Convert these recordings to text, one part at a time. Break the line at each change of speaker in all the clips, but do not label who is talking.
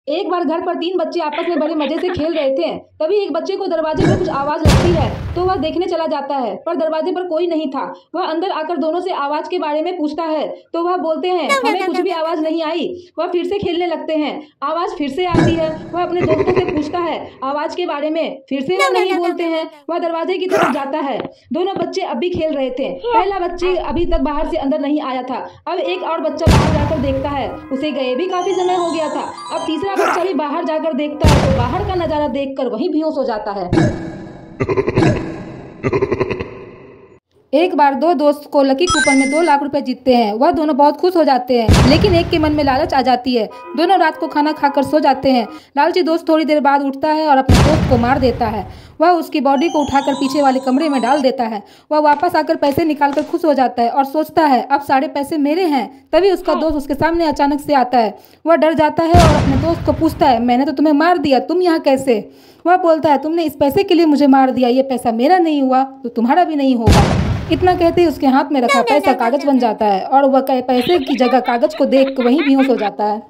एक बार घर पर 3 बच्चे आपस में बड़े मजे से खेल रहे थे। तभी एक बच्चे को दरवाजे पर कुछ आवाज लगती है, तो वह देखने चला जाता है, पर दरवाजे पर कोई नहीं था। वह अंदर आकर दोनों से आवाज के बारे में पूछता है, तो वह बोलते हैं हमें कुछ भी आवाज नहीं आई। वह फिर से खेलने लगते हैं, आवाज फिर से आती है। वह अपने दोस्तों से पूछता है आवाज के बारे में, फिर से वह नहीं बोलते हैं। वह दरवाजे की तरफ जाता है। दोनों बच्चे अब भी खेल रहे थे। पहला बच्चे अभी तक बाहर से अंदर नहीं आया था। अब एक और बच्चा बाहर जाकर देखता है, उसे गए भी काफी समय हो गया था। अब तीसरा बच्चा भी बाहर जाकर देखता है, तो बाहर का नजारा देखकर वहीं बेहोश हो जाता है। एक बार 2 दोस्त को लकी कूपन में 2 लाख रुपए जीतते हैं। वह दोनों बहुत खुश हो जाते हैं, लेकिन एक के मन में लालच आ जाती है। दोनों रात को खाना खाकर सो जाते हैं। लालची दोस्त थोड़ी देर बाद उठता है और अपने दोस्त को मार देता है। वह उसकी बॉडी को उठाकर पीछे वाले कमरे में डाल देता है। वह वापस आकर पैसे निकालकर खुश हो जाता है और सोचता है अब सारे पैसे मेरे हैं। तभी उसका दोस्त उसके सामने अचानक से आता है। वह डर जाता है और अपने दोस्त को पूछता है मैंने तो तुम्हें मार दिया, तुम यहाँ कैसे? वह बोलता है तुमने इस पैसे के लिए मुझे मार दिया, ये पैसा मेरा नहीं हुआ तो तुम्हारा भी नहीं होगा। इतना कहते ही उसके हाथ में रखा पैसा कागज बन जाता है और वह पैसे की जगह कागज को देख वहीं बेहोश हो जाता है।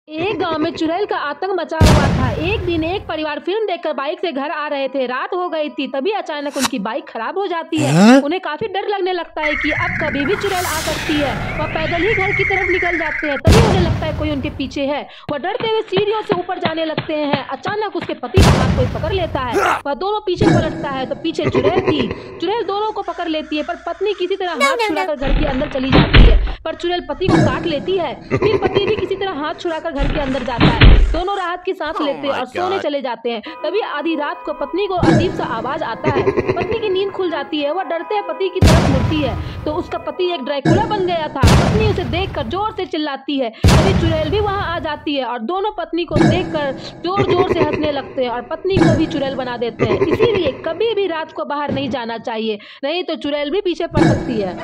एक गांव में चुड़ैल का आतंक मचा हुआ था। एक दिन एक परिवार फिल्म देखकर बाइक से घर आ रहे थे। रात हो गई थी, तभी अचानक उनकी बाइक खराब हो जाती है। उन्हें काफी डर लगने लगता है कि अब कभी भी चुड़ैल आ सकती है। वह पैदल ही घर की तरफ निकल जाते हैं। तभी उन्हें लगता है कोई उनके पीछे है। वह डरते हुए सीढ़ियों से ऊपर जाने लगते हैं। अचानक उसके पति का हाथ कोई पकड़ लेता है। वह दोनों पीछे पलटता है तो पीछे चुड़ैल थी। चुड़ैल दोनों को पकड़ लेती है, पर पत्नी किसी तरह हाथ छुड़ाकर घर के अंदर चली जाती है। पर चुड़ैल पति को काट लेती है। फिर पति भी किसी तरह हाथ छुड़ाकर घर के अंदर जाता है। दोनों राहत की सांस लेते हैं और सोने चले जाते हैं। तभी आधी रात को पत्नी को अजीब सा आवाज आता है। पत्नी की नींद खुल जाती है। वह डरते हुए पति की तरफ मुड़ती है तो उसका पति एक ड्रैकुला बन गया था। पत्नी उसे देखकर जोर से चिल्लाती है। तभी चुड़ैल भी वहां आ जाती है और दोनों पत्नी को देखकर जोर जोर से हंसने लगते हैं और पत्नी को भी चुड़ैल बना देते हैं। इसीलिए कभी भी रात को बाहर नहीं जाना चाहिए, नहीं तो चुड़ैल भी पीछे पड़ सकती है।